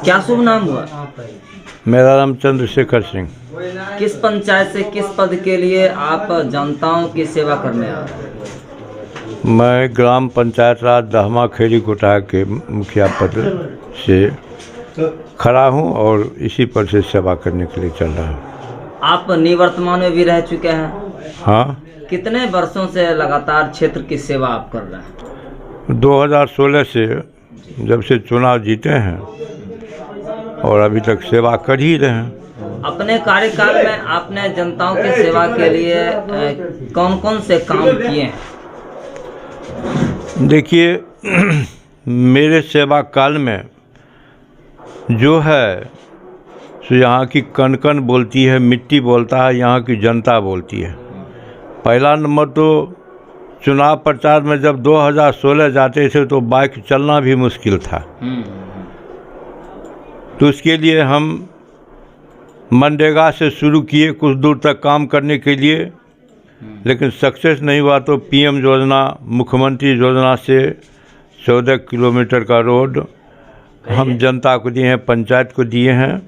क्या शुभ नाम हुआ? मेरा नाम चंद्रशेखर सिंह। किस पंचायत से किस पद के लिए आप जनताओं की सेवा करने आ रहे हैं? मैं ग्राम पंचायत राज दहमा खेड़ी कोटा के मुखिया पद से खड़ा हूं और इसी पद से सेवा करने के लिए चल रहा हूं। आप निवर्तमान में भी रह चुके हैं। हाँ, कितने वर्षों से लगातार क्षेत्र की सेवा आप कर रहे हैं? 2016 से जब से चुनाव जीते हैं और अभी तक सेवा कर ही रहे हैं। अपने कार्यकाल में आपने जनताओं की सेवा के लिए कौन कौन से काम किए हैं? देखिए, मेरे सेवा काल में जो है सो यहाँ की कण कण बोलती है, मिट्टी बोलता है, यहाँ की जनता बोलती है। पहला नंबर तो चुनाव प्रचार में जब 2016 जाते थे तो बाइक चलना भी मुश्किल था। तो उसके लिए हम मनरेगा से शुरू किए कुछ दूर तक काम करने के लिए, लेकिन सक्सेस नहीं हुआ। तो पीएम योजना, मुख्यमंत्री योजना से 14 किलोमीटर का रोड हम जनता को दिए हैं, पंचायत को दिए हैं।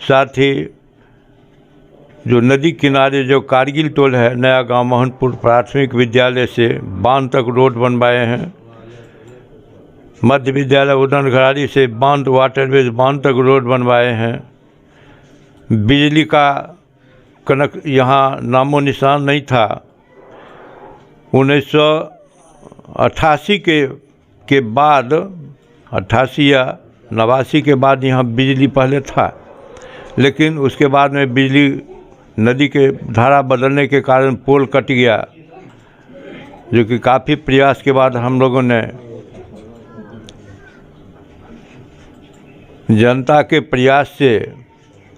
साथ ही जो नदी किनारे जो कारगिल टोल है, नया गांव मोहनपुर प्राथमिक विद्यालय से बांध तक रोड बनवाए हैं। मध्य विद्यालय उदन घरारी से बांध, वाटरवेज बांध तक रोड बनवाए हैं। बिजली का कनक यहाँ नामो निशान नहीं था। 1988 के बाद, 88 या 89 के बाद यहाँ बिजली पहले था, लेकिन उसके बाद में बिजली नदी के धारा बदलने के कारण पोल कट गया, जो कि काफ़ी प्रयास के बाद हम लोगों ने जनता के प्रयास से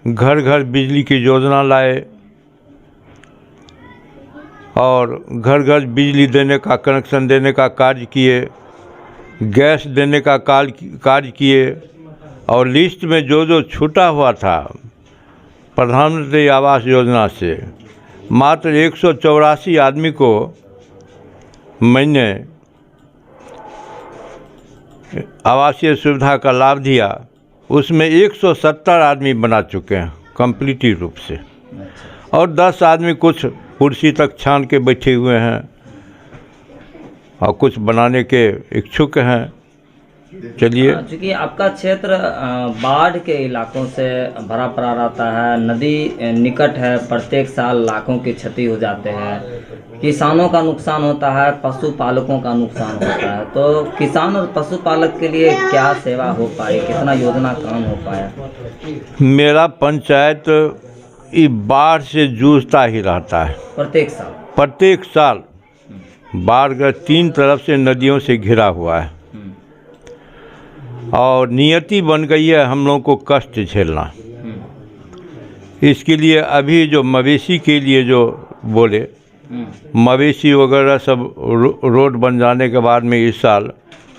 घर घर बिजली की योजना लाए और घर घर बिजली देने का, कनेक्शन देने का कार्य किए, गैस देने का कार्य किए। और लिस्ट में जो जो छूटा हुआ था प्रधानमंत्री आवास योजना से, मात्र 184 आदमी को मैंने आवासीय सुविधा का लाभ दिया। उसमें 170 आदमी बना चुके हैं कंप्लीटली रूप से, और 10 आदमी कुछ कुर्सी तक छान के बैठे हुए हैं और कुछ बनाने के इच्छुक हैं। चलिए, चूँकि आपका क्षेत्र बाढ़ के इलाकों से भरा पड़ा रहता है, नदी निकट है, प्रत्येक साल लाखों की क्षति हो जाते हैं, किसानों का नुकसान होता है, पशुपालकों का नुकसान होता है। तो किसान और पशुपालक के लिए क्या सेवा हो पाई, कितना योजना काम हो पाया? मेरा पंचायत ये बाढ़ से जूझता ही रहता है। प्रत्येक साल बाढ़ का 3 तरफ से नदियों से घिरा हुआ है और नियति बन गई है हम लोगों को कष्ट झेलना। इसके लिए अभी जो मवेशी के लिए जो बोले, मवेशी वगैरह सब रोड बन जाने के बाद में इस साल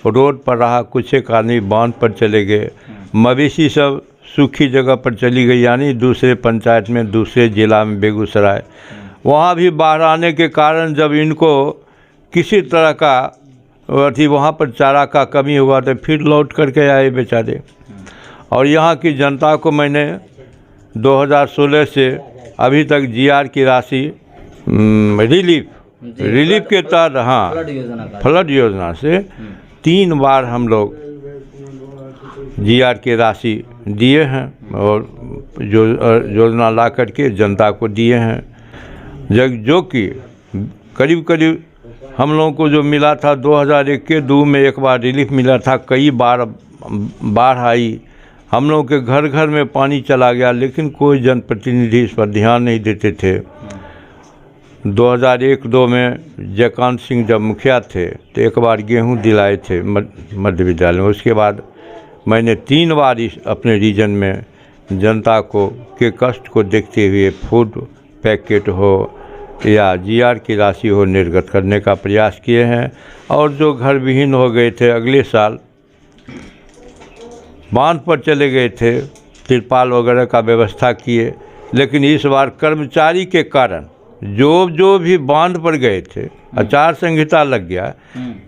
रोड पर रहा, कुछ एक आदमी बांध पर चले गए, मवेशी सब सूखी जगह पर चली गई, यानी दूसरे पंचायत में, दूसरे ज़िला में, बेगूसराय। वहाँ भी बाढ़ आने के कारण जब इनको किसी तरह का वहाँ पर चारा का कमी हुआ तो फिर लौट करके आए बेचारे। और यहाँ की जनता को मैंने 2016 से अभी तक जीआर की राशि रिलीफ के तहत, हाँ, फ्लड योजना से 3 बार हम लोग जीआर की राशि दिए हैं और जो योजना ला करके जनता को दिए हैं, जो कि करीब करीब हम लोगों को जो मिला था 2021 में एक बार रिलीफ मिला था। कई बार बाढ़ आई, हम लोगों के घर घर में पानी चला गया, लेकिन कोई जनप्रतिनिधि इस पर ध्यान नहीं देते थे। 2001-2 में जयकांत सिंह जब मुखिया थे तो एक बार गेहूं दिलाए थे मध्य विद्यालय में। उसके बाद मैंने 3 बार इस अपने रीजन में जनता को के कष्ट को देखते हुए फूड पैकेट हो या जीआर की राशि हो निर्गत करने का प्रयास किए हैं। और जो घर विहीन हो गए थे, अगले साल बांध पर चले गए थे, तिरपाल वगैरह का व्यवस्था किए। लेकिन इस बार कर्मचारी के कारण जो भी बांध पर गए थे, आचार संहिता लग गया,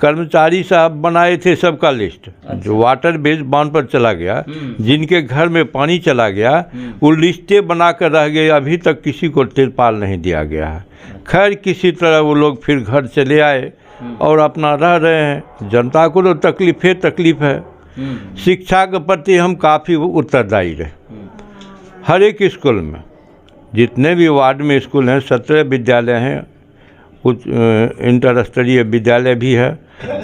कर्मचारी साहब बनाए थे सबका लिस्ट। जो वाटर बेस्ड बांध पर चला गया, जिनके घर में पानी चला गया, वो लिस्टें बना कर रह गए। अभी तक किसी को तिरपाल नहीं दिया गया है। खैर किसी तरह वो लोग फिर घर चले आए और अपना रह रहे हैं। जनता को तो तकलीफ है। शिक्षा के प्रति हम काफ़ी उत्तरदायी रहे। हर एक स्कूल में, जितने भी वार्ड में स्कूल हैं, 17 विद्यालय हैं, कुछ इंटर स्तरीय विद्यालय भी है।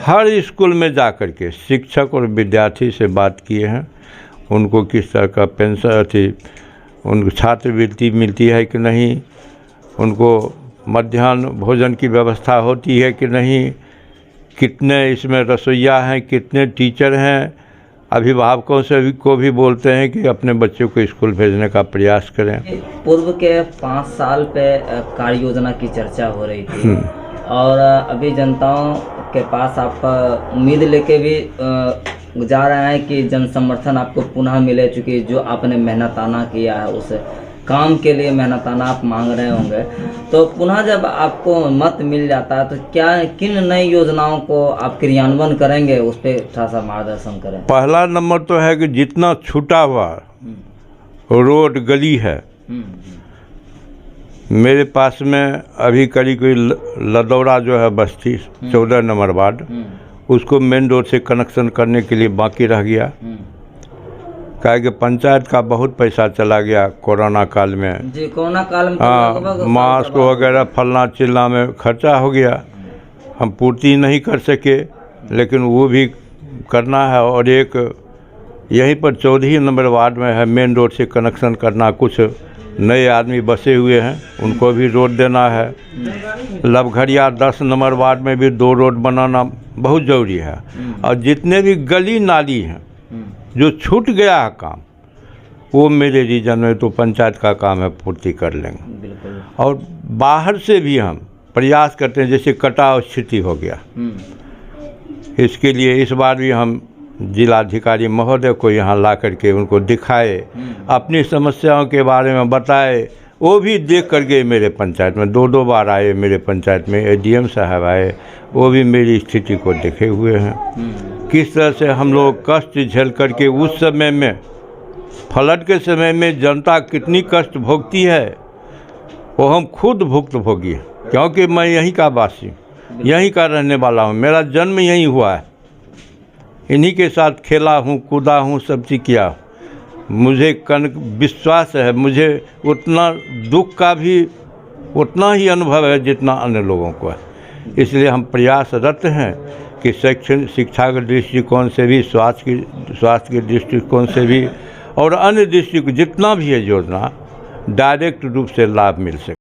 हर स्कूल में जा कर के शिक्षक और विद्यार्थी से बात किए हैं। उनको किस तरह का पेंशन उनको छात्रवृत्ति मिलती है कि नहीं, उनको मध्याह्न भोजन की व्यवस्था होती है कि नहीं, कितने इसमें रसोइया हैं, कितने टीचर हैं। अभिभावकों से को भी बोलते हैं कि अपने बच्चों को स्कूल भेजने का प्रयास करें। पूर्व के 5 साल पे कार्य योजना की चर्चा हो रही थी और अभी जनताओं के पास आप उम्मीद लेके भी जा रहे हैं कि जन समर्थन आपको पुनः मिले, चूँकि जो आपने मेहनताना किया है उस काम के लिए मेहनताना आप मांग रहे होंगे। तो पुनः जब आपको मत मिल जाता है तो क्या किन नई योजनाओं को आप क्रियान्वयन करेंगे, उस पर थोड़ा सा मार्गदर्शन करें। पहला नंबर तो है कि जितना छूटा हुआ रोड गली है, मेरे पास में अभी करीब लदौरा जो है बस्ती 14 नंबर वार्ड, उसको मेन रोड से कनेक्शन करने के लिए बाकी रह गया। कहा कि पंचायत का बहुत पैसा चला गया कोरोना काल में जी। कोरोना काल में हाँ, मास्क वगैरह फलना चिल्ला में खर्चा हो गया, हम पूर्ति नहीं कर सके, लेकिन वो भी करना है। और एक यहीं पर 14 नंबर वार्ड में है, मेन रोड से कनेक्शन करना। कुछ नए आदमी बसे हुए हैं, उनको भी रोड देना है। लवघड़िया 10 नंबर वार्ड में भी 2 रोड बनाना बहुत ज़रूरी है। और जितने भी गली नाली हैं जो छूट गया है काम, वो मेरे रीजन में तो पंचायत का काम है, पूर्ति कर लेंगे। और बाहर से भी हम प्रयास करते हैं, जैसे कटाव स्थिति हो गया, इसके लिए इस बार भी हम जिलाधिकारी महोदय को यहाँ ला करके उनको दिखाए, अपनी समस्याओं के बारे में बताए। वो भी देख कर गए मेरे पंचायत में, 2 बार आए मेरे पंचायत में, ADM साहब आए, वो भी मेरी स्थिति को देखे हुए हैं। किस तरह से हम लोग कष्ट झेल करके उस समय में, फ्लड के समय में जनता कितनी कष्ट भोगती है, वो हम खुद भुक्तभोगी हैं। क्योंकि मैं यहीं का वासी, यहीं का रहने वाला हूँ, मेरा जन्म यहीं हुआ है, इन्हीं के साथ खेला हूँ, कूदा हूँ, सब चीज़ किया। मुझे विश्वास है, मुझे उतना दुख का भी उतना ही अनुभव है जितना अन्य लोगों को है। इसलिए हम प्रयासरत हैं कि शिक्षा के दृष्टिकोण से भी, स्वास्थ्य के दृष्टिकोण से भी और अन्य दृष्टिकोण जितना भी है योजना, डायरेक्ट रूप से लाभ मिल सके।